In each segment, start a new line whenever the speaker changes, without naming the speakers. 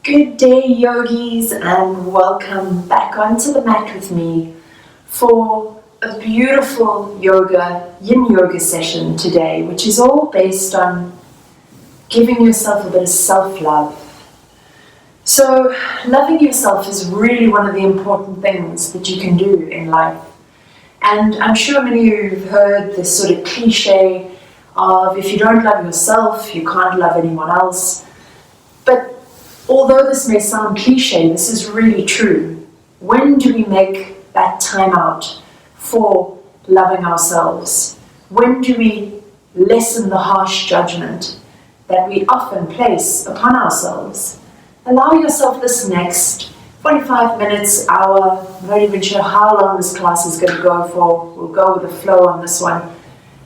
Good day, yogis, and welcome back onto the mat with me for a beautiful Yin Yoga session today, which is all based on giving yourself a bit of self-love. So, loving yourself is really one of the important things that you can do in life. And I'm sure many of you have heard this sort of cliche of if you don't love yourself, you can't love anyone else. But although this may sound cliche, this is really true. When do we make that time out for loving ourselves? When do we lessen the harsh judgment that we often place upon ourselves? Allow yourself this next 45 minutes, hour, I'm not even sure how long this class is going to go for. We'll go with the flow on this one.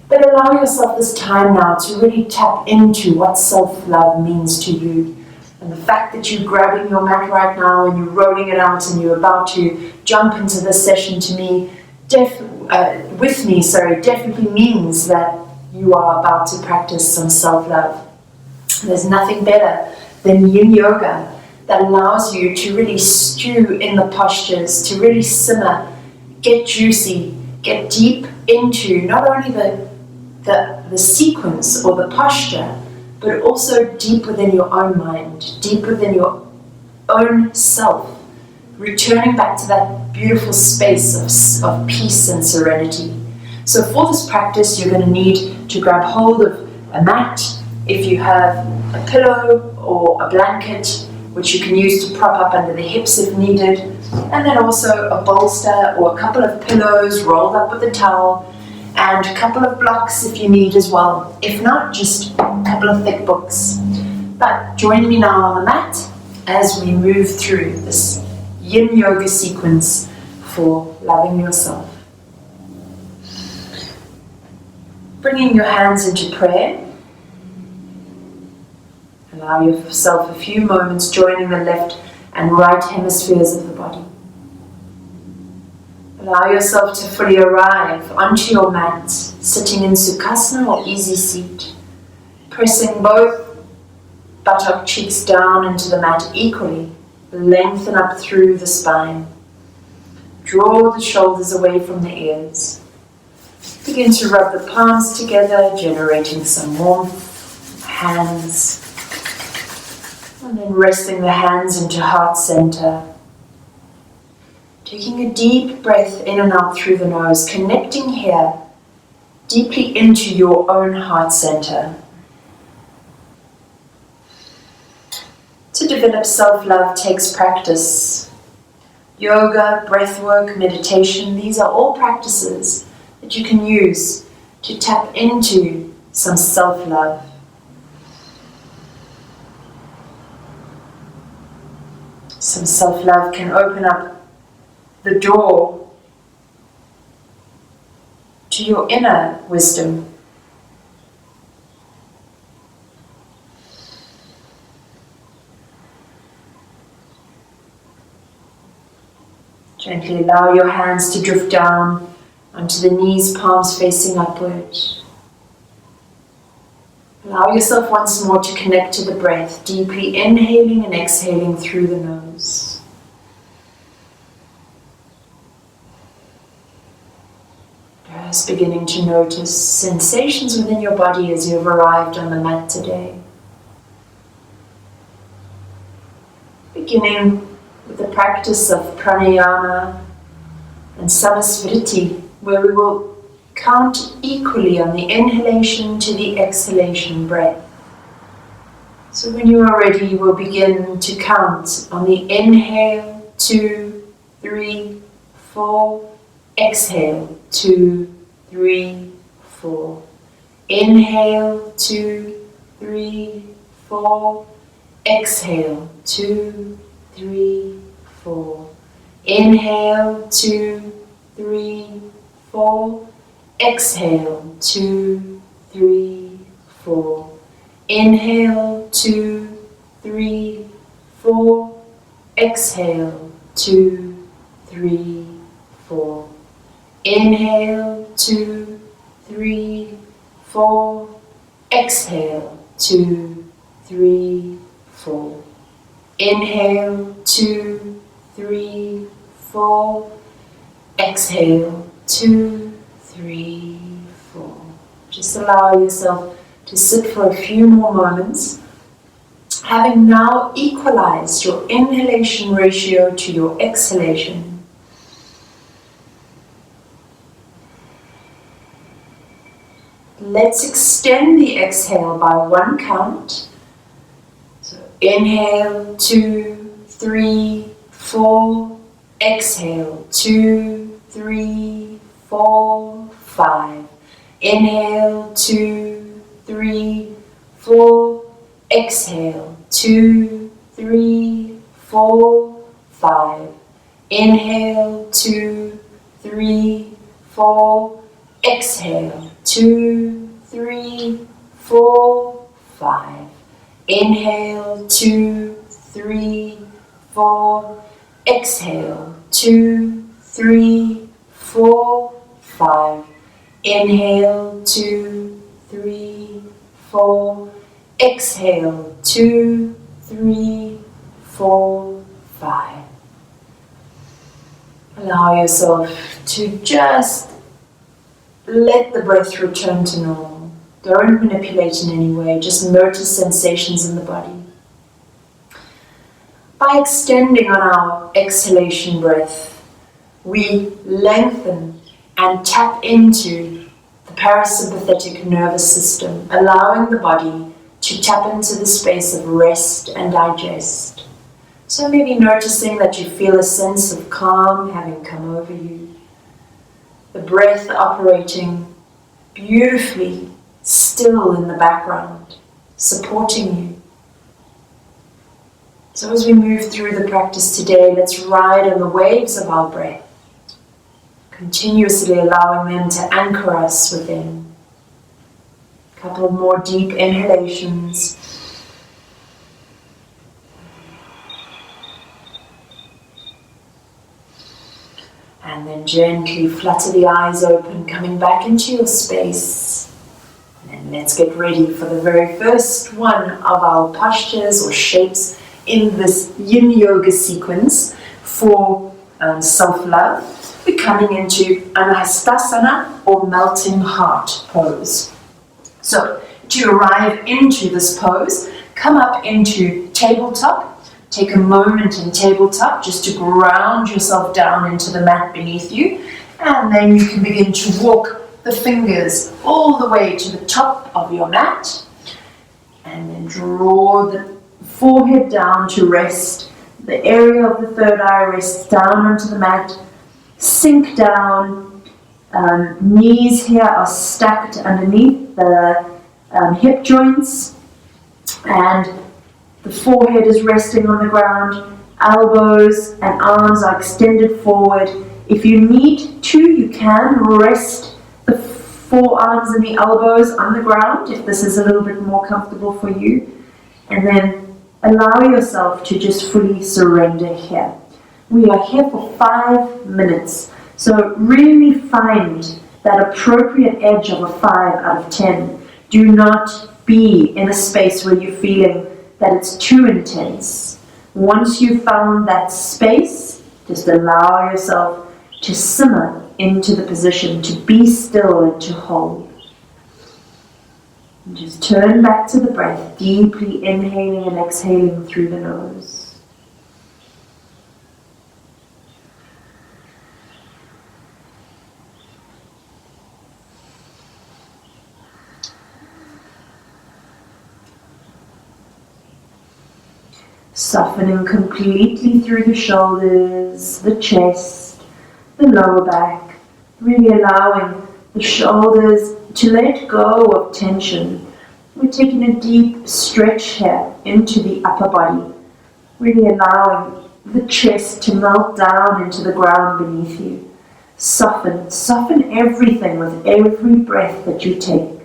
But allow yourself this time now to really tap into what self-love means to you. And the fact that you're grabbing your mat right now and you're rolling it out and you're about to jump into this session with me, definitely means that you are about to practice some self-love. There's nothing better than Yin Yoga that allows you to really stew in the postures, to really simmer, get juicy, get deep into not only the sequence or the posture, but also deep within your own mind, deep within your own self, returning back to that beautiful space of peace and serenity. So for this practice, you're going to need to grab hold of a mat. If you have a pillow or a blanket, which you can use to prop up under the hips if needed, and then also a bolster or a couple of pillows rolled up with a towel, and a couple of blocks if you need as well. If not, just a couple of thick books. But join me now on the mat as we move through this Yin Yoga sequence for loving yourself. Bringing your hands into prayer. Allow yourself a few moments joining the left and right hemispheres of the body. Allow yourself to fully arrive onto your mat, sitting in Sukhasana or easy seat, pressing both buttock cheeks down into the mat equally, lengthen up through the spine. Draw the shoulders away from the ears. Begin to rub the palms together, generating some warmth, hands, and then resting the hands into heart center. Taking a deep breath in and out through the nose, connecting here deeply into your own heart center. To develop self-love takes practice. Yoga, breathwork, meditation, these are all practices that you can use to tap into some self-love. Some self-love can open up the door to your inner wisdom. Gently allow your hands to drift down onto the knees, palms facing upward. Allow yourself once more to connect to the breath, deeply inhaling and exhaling through the nose. Just beginning to notice sensations within your body as you've arrived on the mat today. Beginning with the practice of pranayama and samasvriti, where we will count equally on the inhalation to the exhalation breath. So when you are ready, you will begin to count on the inhale, 2, 3, 4, exhale, 2, 3, 4. Inhale, 2, 3, 4. Exhale, 2, 3, 4. Inhale, 2, 3, 4. Exhale, 2, 3, 4. Inhale, 2, 3, 4. Exhale, 2, 3, 4. Inhale, 2, 3, 4. Exhale, 2, 3, 4. Inhale, 2, 3, 4. Exhale, 2, 3, 4. Just allow yourself to sit for a few more moments, having now equalized your inhalation ratio to your exhalation. Let's extend the exhale by 1 count. So inhale, 2, 3, 4. Exhale, 2, 3, 4, 5. Inhale, 2, 3, 4. Exhale, 2, 3, 4, 5. Inhale, 2, 3, 4. Exhale, 2, 3, 4, 5. Inhale, 2, 3, 4. Exhale, 2, 3, 4, 5. Inhale, 2, 3, 4. Exhale, 2, 3, 4, 5. Allow yourself to just let the breath return to normal. Don't manipulate in any way, just notice sensations in the body. By extending on our exhalation breath, we lengthen and tap into the parasympathetic nervous system, allowing the body to tap into the space of rest and digest. So maybe noticing that you feel a sense of calm having come over you. The breath operating beautifully still in the background, supporting you. So as we move through the practice today, let's ride on the waves of our breath, continuously allowing them to anchor us within. A couple more deep inhalations. And then gently flutter the eyes open, coming back into your space. And then let's get ready for the very first one of our postures or shapes in this Yin Yoga sequence for self-love. We're coming into Anahastasana or melting heart pose. So to arrive into this pose, come up into tabletop. Take a moment in tabletop just to ground yourself down into the mat beneath you, and then you can begin to walk the fingers all the way to the top of your mat, and then draw the forehead down to rest. The area of the third eye rests down onto the mat. Sink down. Knees here are stacked underneath the hip joints, and the forehead is resting on the ground. Elbows and arms are extended forward. If you need to, you can rest the forearms and the elbows on the ground if this is a little bit more comfortable for you. And then allow yourself to just fully surrender here. We are here for 5 minutes. So really find that appropriate edge of a 5 out of 10. Do not be in a space where you're feeling that it's too intense. Once you've found that space, just allow yourself to simmer into the position, to be still and to hold. And just turn back to the breath, deeply inhaling and exhaling through the nose. Softening completely through the shoulders, the chest, the lower back, really allowing the shoulders to let go of tension. We're taking a deep stretch here into the upper body, really allowing the chest to melt down into the ground beneath you. Soften everything with every breath that you take.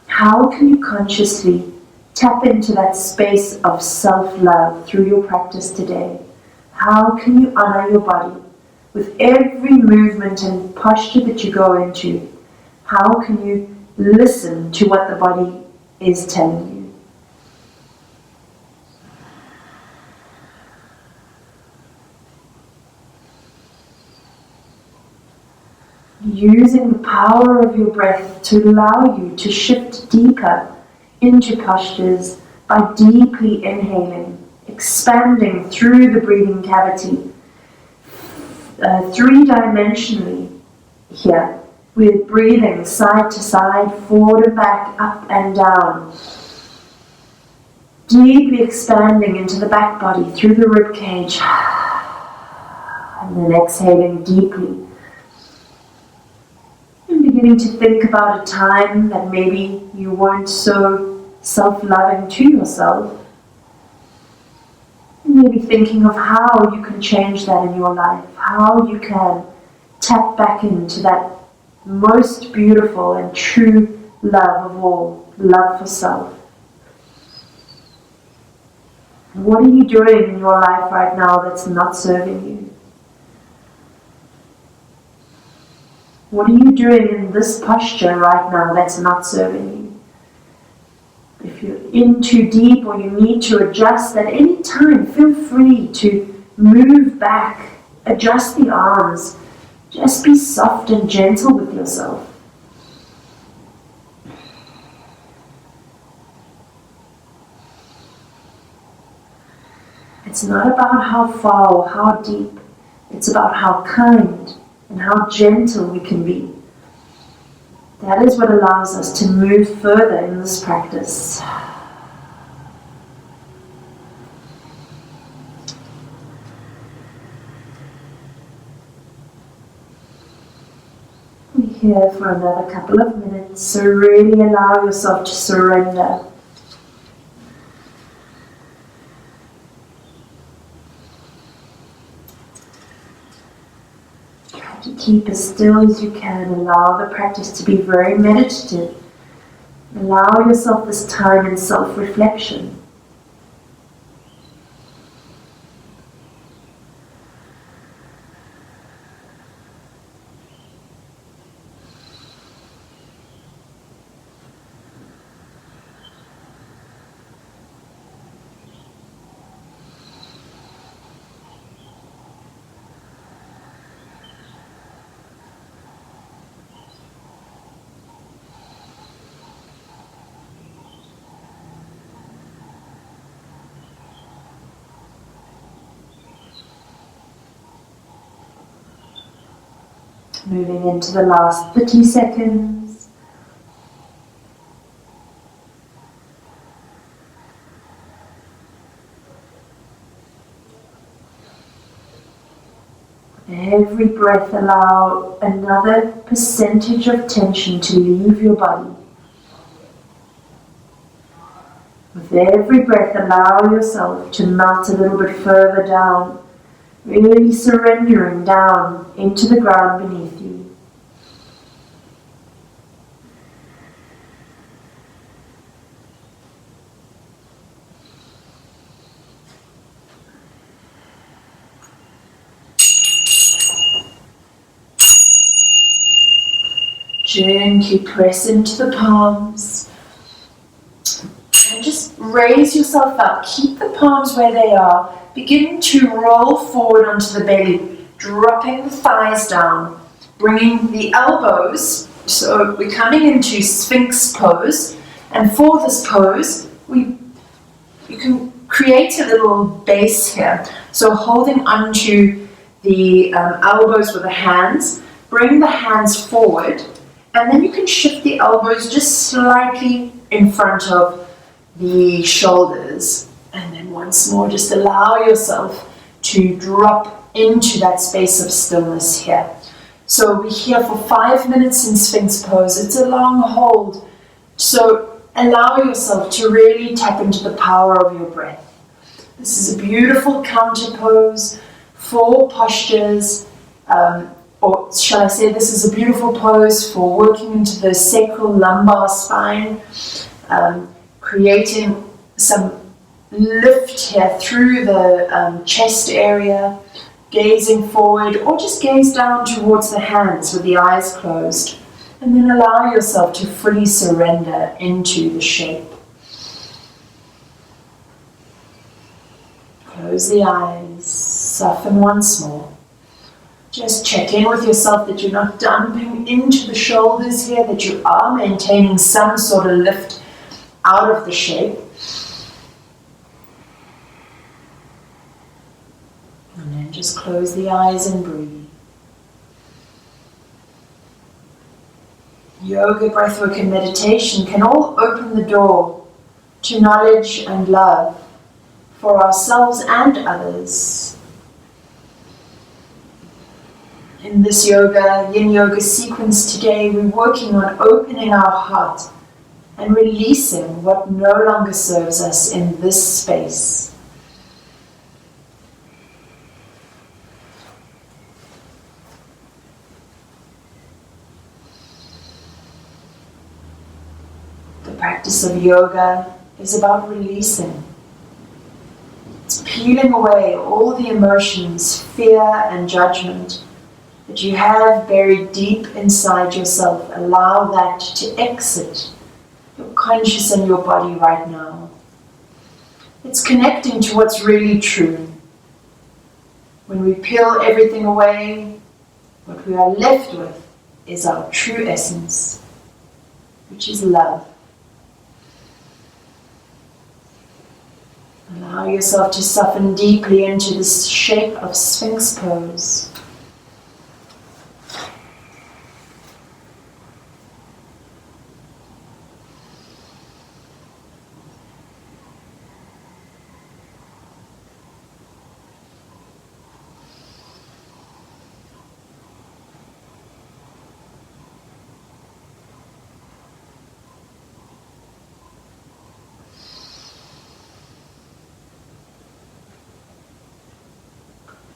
How can you consciously tap into that space of self-love through your practice today? How can you honor your body with every movement and posture that you go into? How can you listen to what the body is telling you? using the power of your breath to allow you to shift deeper into postures by deeply inhaling, expanding through the breathing cavity, three-dimensionally here. We're breathing side to side, forward and back, up and down. Deeply expanding into the back body through the rib cage. And then exhaling deeply. And beginning to think about a time that maybe you weren't so self-loving to yourself. And maybe thinking of how you can change that in your life. How you can tap back into that most beautiful and true love of all, love for self. What are you doing in your life right now that's not serving you? What are you doing in this posture right now that's not serving you? If you're in too deep or you need to adjust at any time, feel free to move back, adjust the arms. Just be soft and gentle with yourself. It's not about how far or how deep. It's about how kind and how gentle we can be. That is what allows us to move further in this practice. We're here for another couple of minutes, so really allow yourself to surrender. To keep as still as you can, allow the practice to be very meditative. Allow yourself this time in self-reflection. Moving into the last 30 seconds. Every breath, allow another percentage of tension to leave your body. With every breath, allow yourself to melt a little bit further down. Really surrendering down into the ground beneath you. Gently press into the palms. And just raise yourself up. Keep the palms where they are. Begin to roll forward onto the belly, dropping the thighs down, bringing the elbows, so we're coming into Sphinx pose, and for this pose, you can create a little base here, so holding onto the elbows with the hands, bring the hands forward, and then you can shift the elbows just slightly in front of the shoulders. And then once more, just allow yourself to drop into that space of stillness here. So we're here for 5 minutes in Sphinx pose. It's a long hold. So allow yourself to really tap into the power of your breath. This is a beautiful counter pose, 4 postures, or shall I say this is a beautiful pose for working into the sacral lumbar spine, creating some lift here through the chest area, gazing forward, or just gaze down towards the hands with the eyes closed, and then allow yourself to fully surrender into the shape. Close the eyes, soften once more. Just check in with yourself that you're not dumping into the shoulders here, that you are maintaining some sort of lift out of the shape. And then just close the eyes and breathe. Yoga, breathwork and meditation can all open the door to knowledge and love for ourselves and others. In this yoga, Yin Yoga sequence today, we're working on opening our heart and releasing what no longer serves us in this space. The practice of yoga is about releasing. It's peeling away all the emotions, fear and judgment that you have buried deep inside yourself. Allow that to exit your conscious and your body right now. It's connecting to what's really true. When we peel everything away, what we are left with is our true essence, which is love. Allow yourself to soften deeply into this shape of Sphinx pose.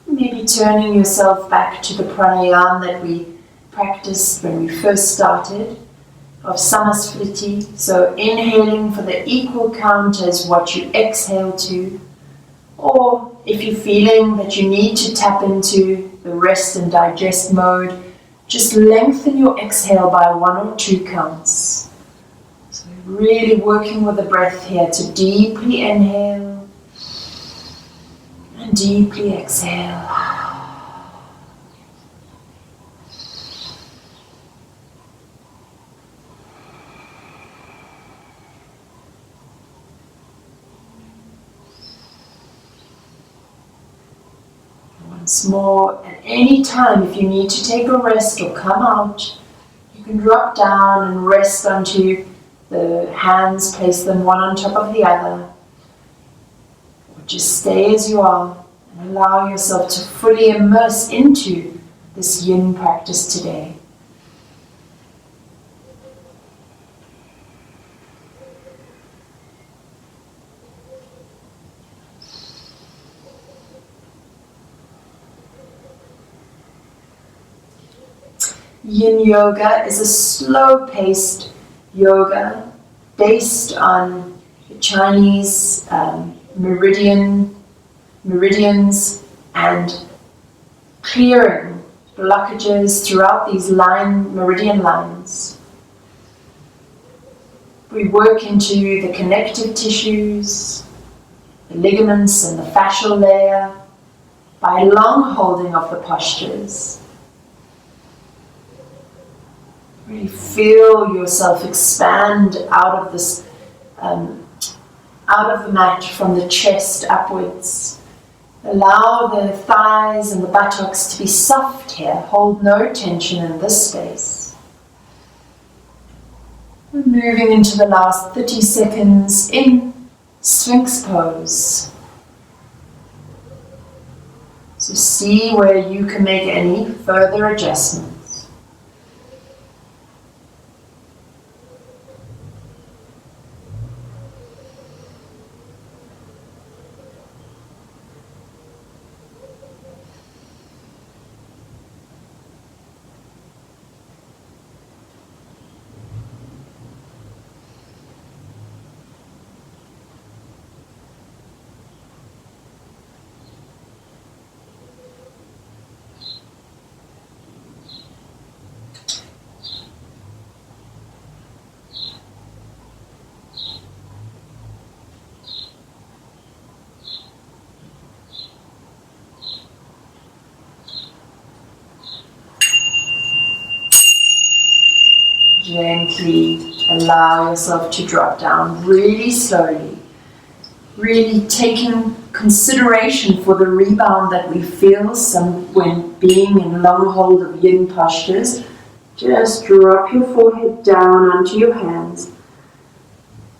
Maybe turning yourself back to the pranayama that we practiced when we first started, of samasvriti, so inhaling for the equal count as what you exhale to, or if you're feeling that you need to tap into the rest and digest mode, just lengthen your exhale by 1 or 2 counts. So really working with the breath here to deeply inhale and deeply exhale. Once more, at any time, if you need to take a rest or come out, you can drop down and rest onto the hands, place them one on top of the other. Just stay as you are and allow yourself to fully immerse into this yin practice today. Yin Yoga is a slow-paced yoga based on the Chinese meridians and clearing blockages throughout these meridian lines. We work into the connective tissues, the ligaments and the fascial layer by long holding of the postures. Really feel yourself expand out of this out of the mat from the chest upwards. Allow the thighs and the buttocks to be soft here. Hold no tension in this space. We're moving into the last 30 seconds in Sphinx pose. So see where you can make any further adjustments. Gently allow yourself to drop down really slowly. Really taking consideration for the rebound that we feel when being in long hold of yin postures. Just drop your forehead down onto your hands.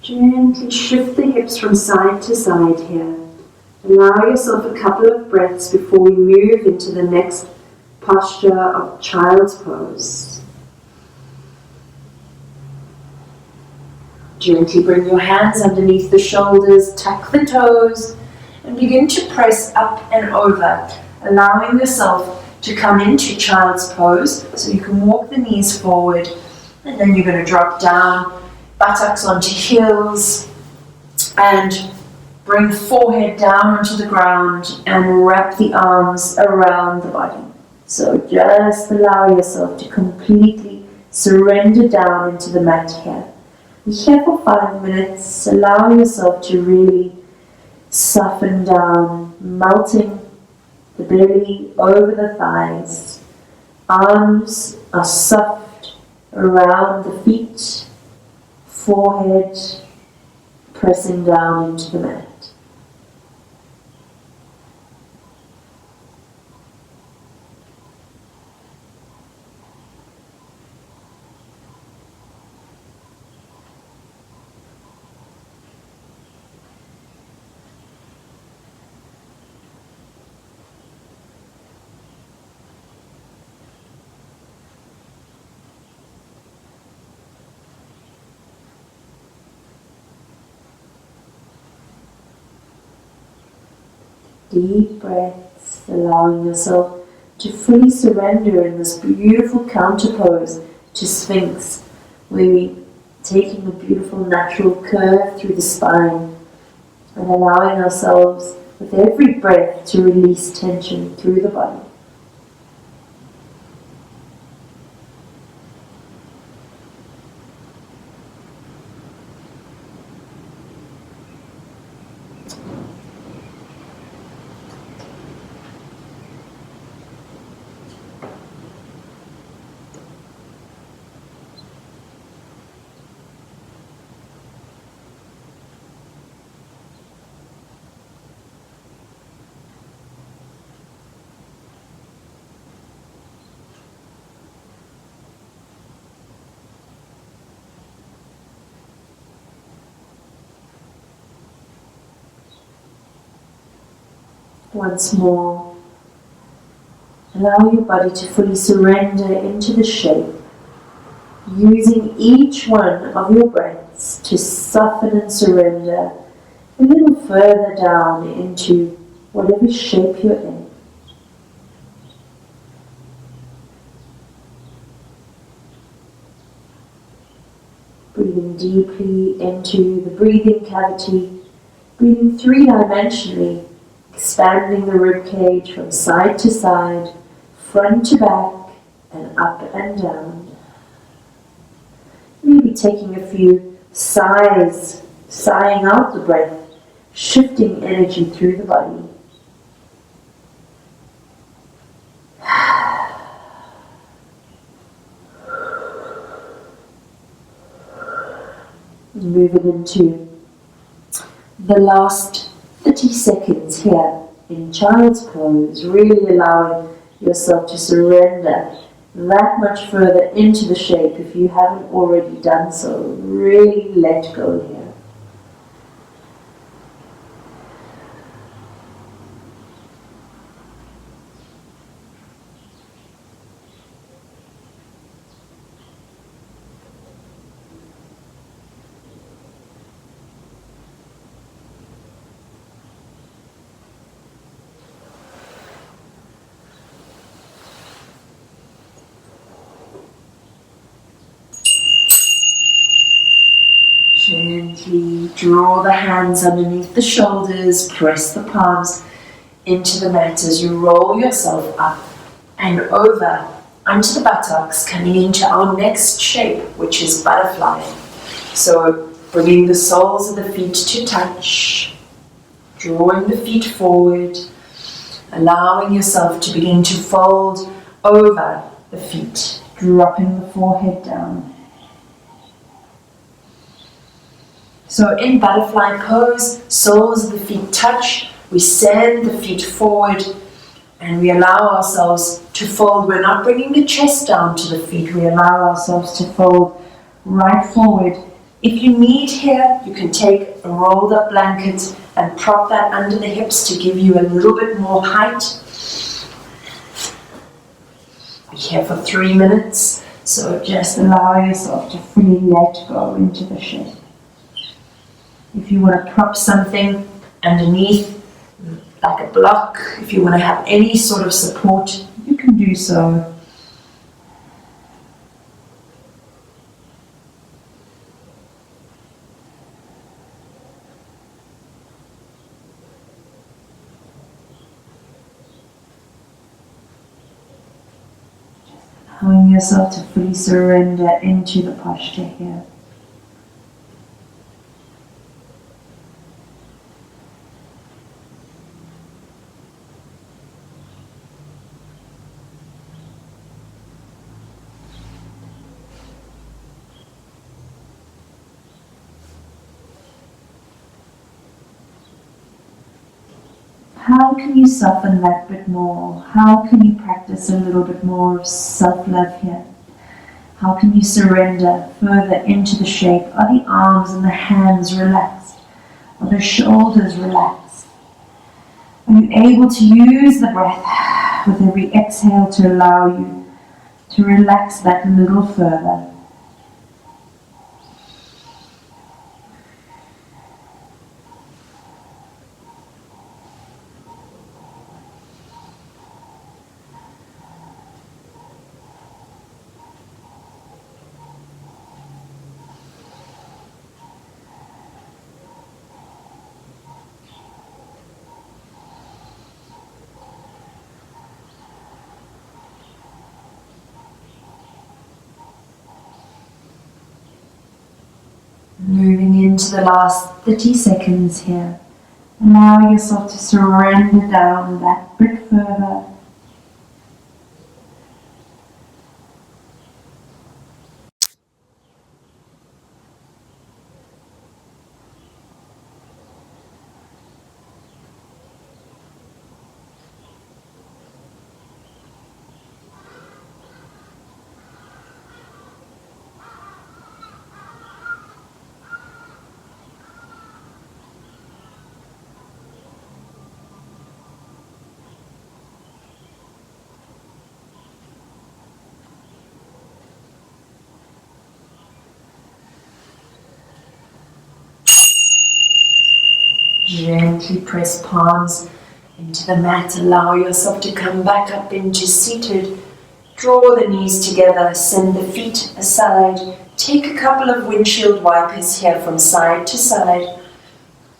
Gently shift the hips from side to side here. Allow yourself a couple of breaths before we move into the next posture of child's pose. Gently bring your hands underneath the shoulders, tuck the toes, and begin to press up and over, allowing yourself to come into child's pose. So you can walk the knees forward, and then you're going to drop down, buttocks onto heels, and bring forehead down onto the ground and wrap the arms around the body. So just allow yourself to completely surrender down into the mat here. Be here for 5 minutes, allow yourself to really soften down, melting the belly over the thighs. Arms are soft around the feet, forehead pressing down into the mat. Deep breaths, allowing yourself to fully surrender in this beautiful counter pose to Sphinx, where we're taking a beautiful natural curve through the spine and allowing ourselves with every breath to release tension through the body. Once more, allow your body to fully surrender into the shape, using each one of your breaths to soften and surrender a little further down into whatever shape you're in. Breathing deeply into the breathing cavity, breathing three-dimensionally, expanding the rib cage from side to side, front to back, and up and down. Maybe taking a few sighs, sighing out the breath, shifting energy through the body. Moving into the last 30 seconds here in child's pose, really allowing yourself to surrender that much further into the shape if you haven't already done so. Really let go here. Gently draw the hands underneath the shoulders, press the palms into the mat as you roll yourself up and over onto the buttocks, coming into our next shape, which is butterfly. So bringing the soles of the feet to touch, drawing the feet forward, allowing yourself to begin to fold over the feet, dropping the forehead down. So in butterfly pose, soles of the feet touch, we send the feet forward and we allow ourselves to fold. We're not bringing the chest down to the feet, we allow ourselves to fold right forward. If you need here, you can take a rolled up blanket and prop that under the hips to give you a little bit more height. Be here for 3 minutes, so just allow yourself to fully let go into the shape. If you want to prop something underneath, like a block, if you want to have any sort of support, you can do so. Just allowing yourself to fully surrender into the posture here. How can you soften that bit more? How can you practice a little bit more of self-love here? How can you surrender further into the shape? Are the arms and the hands relaxed? Are the shoulders relaxed? Are you able to use the breath with every exhale to allow you to relax that a little further? Moving into the last 30 seconds here. Allow yourself to surrender down that bit further. Gently press palms into the mat. Allow yourself to come back up into seated. Draw the knees together. Send the feet aside. Take a couple of windshield wipers here from side to side.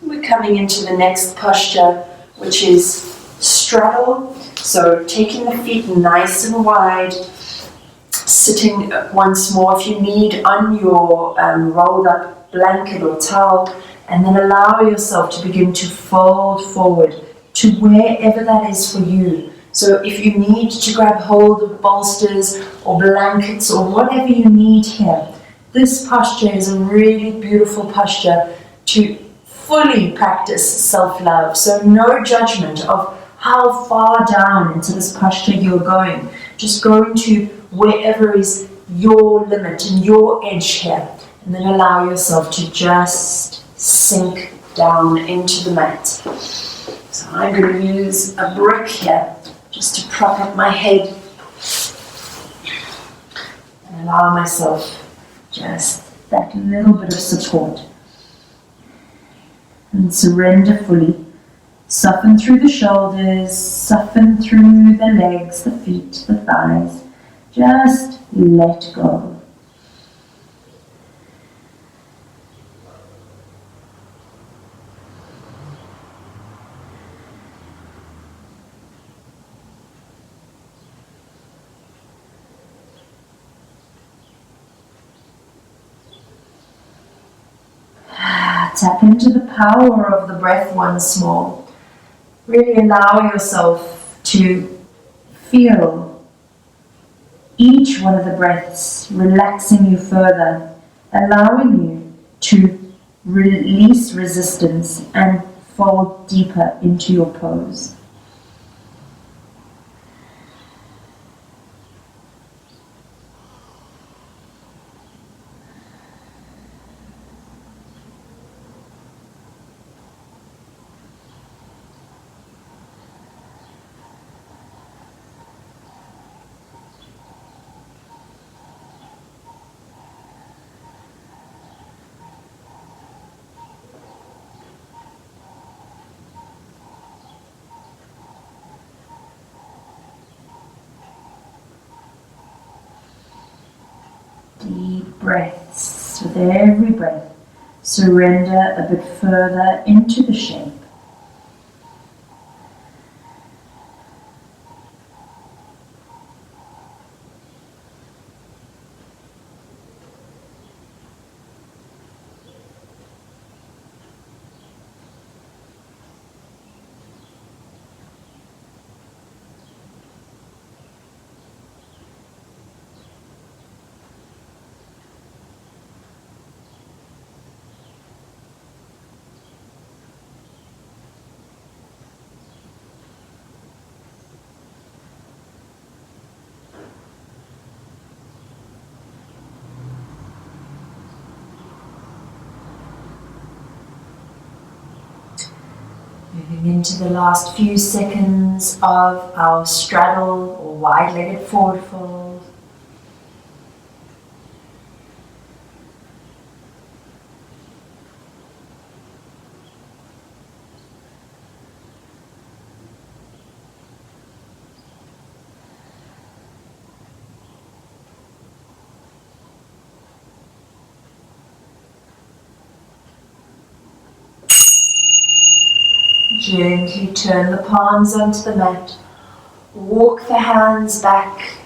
We're coming into the next posture, which is straddle. So taking the feet nice and wide. Sitting once more if you need on your rolled up blanket or towel. And then allow yourself to begin to fold forward to wherever that is for you. So if you need to grab hold of bolsters or blankets or whatever you need here, this posture is a really beautiful posture to fully practice self-love. So no judgment of how far down into this posture you're going. Just go into wherever is your limit and your edge here. And then allow yourself to just sink down into the mat. So I'm going to use a brick here just to prop up my head and allow myself just that little bit of support. And surrender fully. Soften through the shoulders, soften through the legs, the feet, the thighs. Just let go. Tap into the power of the breath once more. Really allow yourself to feel each one of the breaths relaxing you further, allowing you to release resistance and fold deeper into your pose. Deep breaths. With every breath, surrender a bit further into the shape. Moving into the last few seconds of our straddle or wide-legged forward fold. Gently turn the palms onto the mat. Walk the hands back.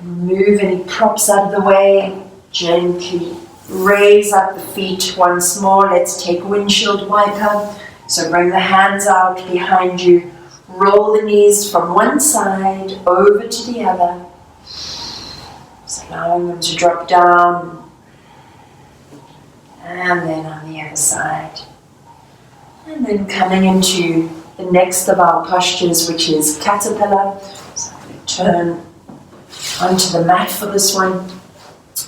Move any props out of the way. Gently raise up the feet once more. Let's take windshield wiper. So bring the hands out behind you. Roll the knees from one side over to the other. Just allowing them to drop down. And then on the other side. And then coming into the next of our postures, which is caterpillar. So I'm going to turn onto the mat for this one.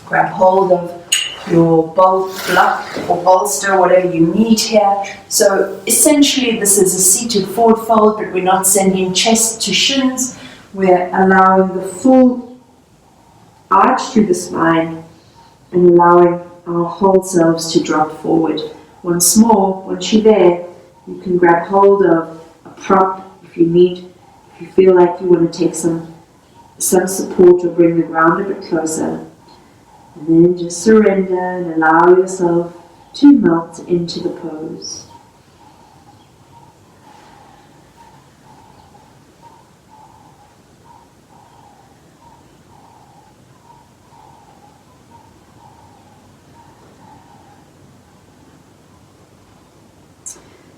Grab hold of your block or bolster, whatever you need here. So essentially this is a seated forward fold, but we're not sending chest to shins. We're allowing the full arch through the spine and allowing our whole selves to drop forward. Once more, once you're there, you can grab hold of a prop if you need. If you feel like you want to take some support or bring the ground a bit closer. And then just surrender and allow yourself to melt into the pose.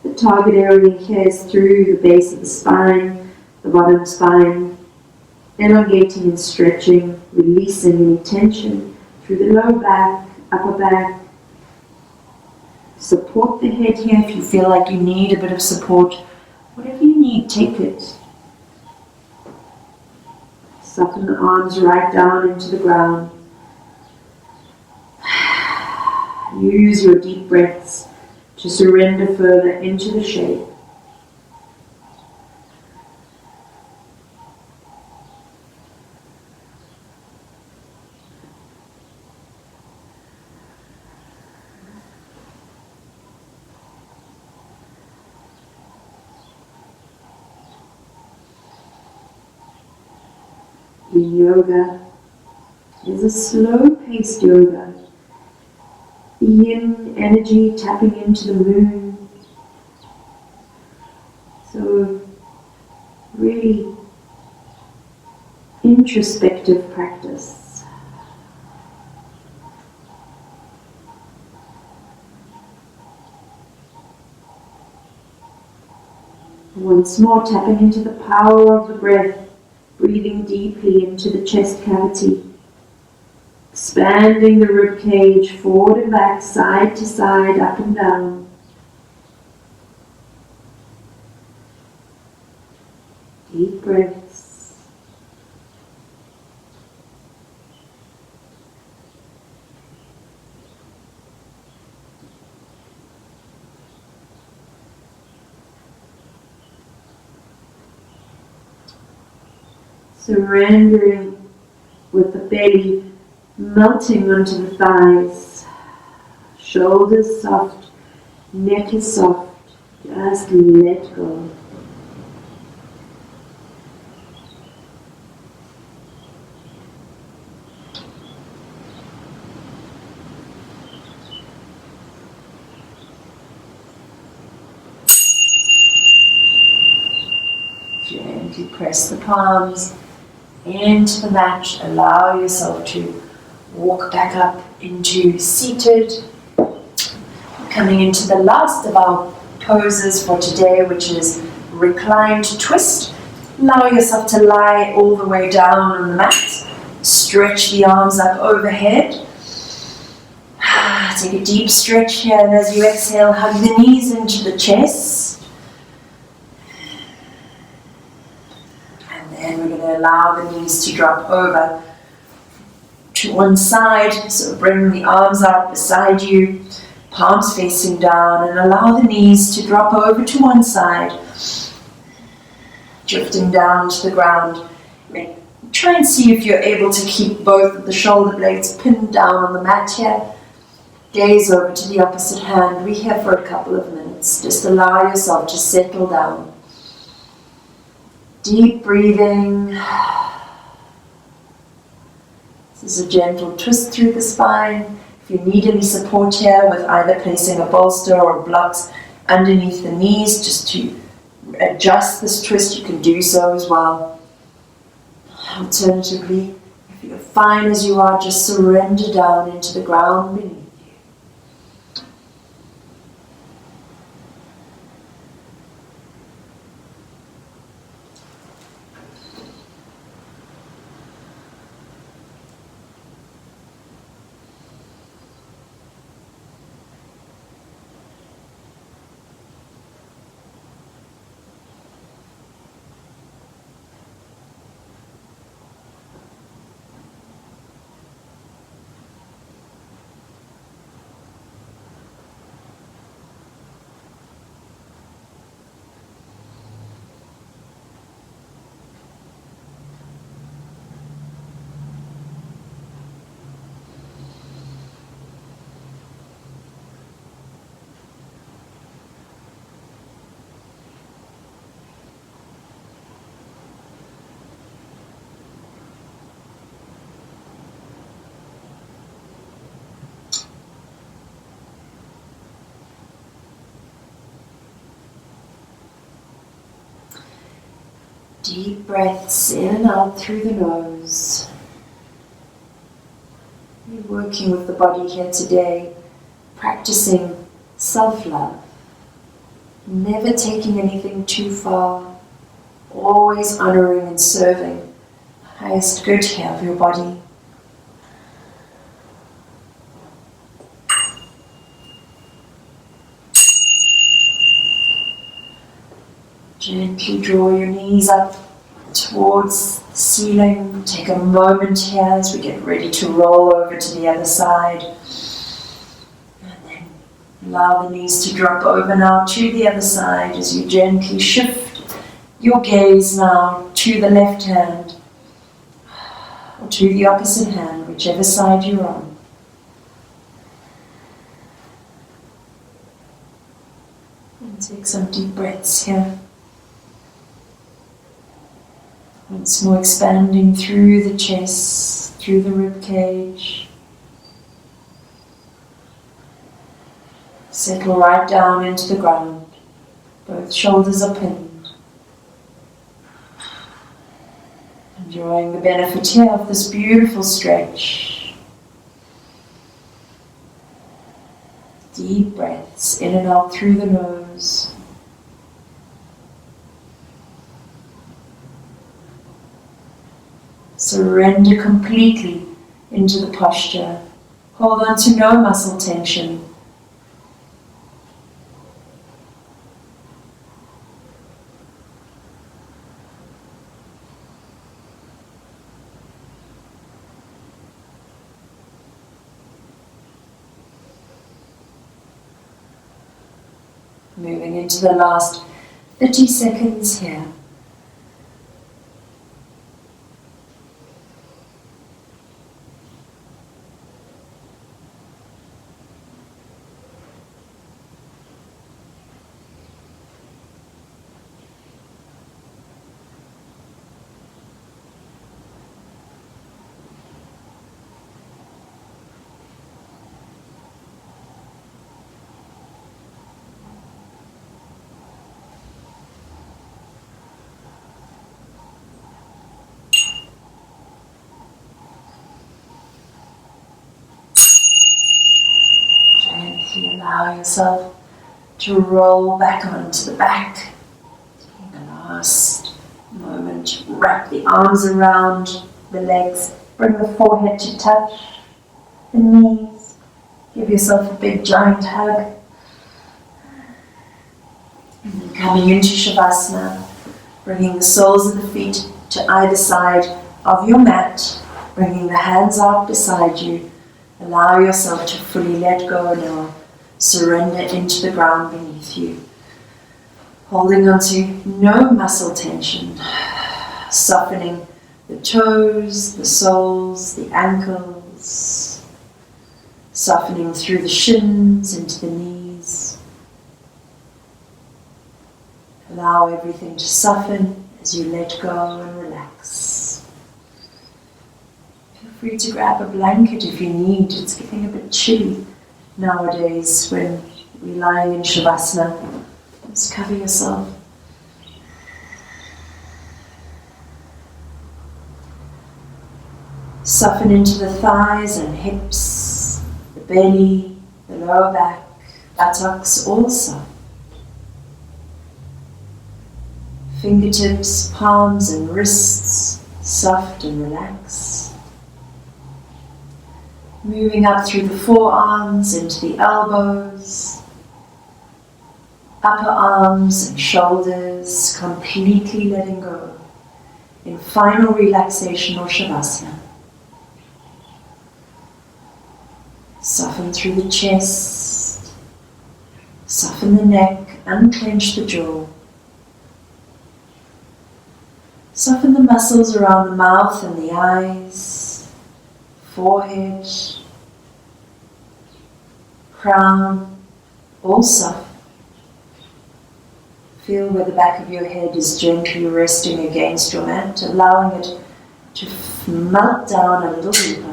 The target area here is through the base of the spine, the bottom spine, elongating and stretching, releasing any tension through the low back, upper back. Support the head here if you feel like you need a bit of support. Whatever you need, take it. Soften the arms right down into the ground. Use your deep breaths to surrender further into the shape. Yin Yoga is a slow-paced yoga. The yin energy tapping into the moon. So really introspective practice. Once more, tapping into the power of the breath, breathing deeply into the chest cavity.
Expanding the rib cage forward and back, side to side, up and down. Deep breaths. Surrendering with the belly melting onto the thighs. Shoulders soft, neck is soft. Just let go.
Gently press the palms into the mat. Allow yourself to walk back up into seated. Coming into the last of our poses for today, which is reclined twist. Allow yourself to lie all the way down on the mat. Stretch the arms up overhead. Take a deep stretch here, and as you exhale, hug the knees into the chest. And we're going to allow the knees to drop over to one side. So bring the arms out beside you, palms facing down, and allow the knees to drop over to one side, drifting down to the ground. Try and see if you're able to keep both of the shoulder blades pinned down on the mat here. Gaze over to the opposite hand. We're here for a couple of minutes. Just allow yourself to settle down. Deep breathing. This is a gentle twist through the spine. If you need any support here with either placing a bolster or blocks underneath the knees just to adjust this twist, you can do so as well. Alternatively, if you're fine as you are, just surrender down into the ground beneath. Deep breaths in and out through the nose. You're working with the body here today, practicing self-love. Never taking anything too far, always honoring and serving the highest good here of your body. Gently draw your knees up towards the ceiling. Take a moment here as we get ready to roll over to the other side. And then allow the knees to drop over now to the other side as you gently shift your gaze now to the left hand or to the opposite hand, whichever side you're on. And take some deep breaths here. Once more expanding through the chest, through the rib cage. Settle right down into the ground. Both shoulders are pinned. Enjoying the benefit here of this beautiful stretch. Deep breaths in and out through the nose. Surrender completely into the posture. Hold on to no muscle tension. Moving into the last 30 seconds here. Allow yourself to roll back onto the back. Taking the last moment, wrap the arms around the legs, bring the forehead to touch the knees. Give yourself a big giant hug. And then coming into Shavasana, bringing the soles of the feet to either side of your mat, bringing the hands out beside you. Allow yourself to fully let go now. Surrender into the ground beneath you. Holding onto no muscle tension. Softening the toes, the soles, the ankles. Softening through the shins into the knees. Allow everything to soften as you let go and relax. Feel free to grab a blanket if you need. It's getting a bit chilly nowadays when we're lying in Shavasana. Just cover yourself. Soften into the thighs and hips, the belly, the lower back, buttocks also. Fingertips, palms and wrists, soft and relaxed. Moving up through the forearms into the elbows, upper arms and shoulders, completely letting go in final relaxation or Shavasana. Soften through the chest, soften the neck, unclench the jaw. Soften the muscles around the mouth and the eyes, forehead, crown, all soft. Feel where the back of your head is gently resting against your mat, allowing it to melt down a little deeper.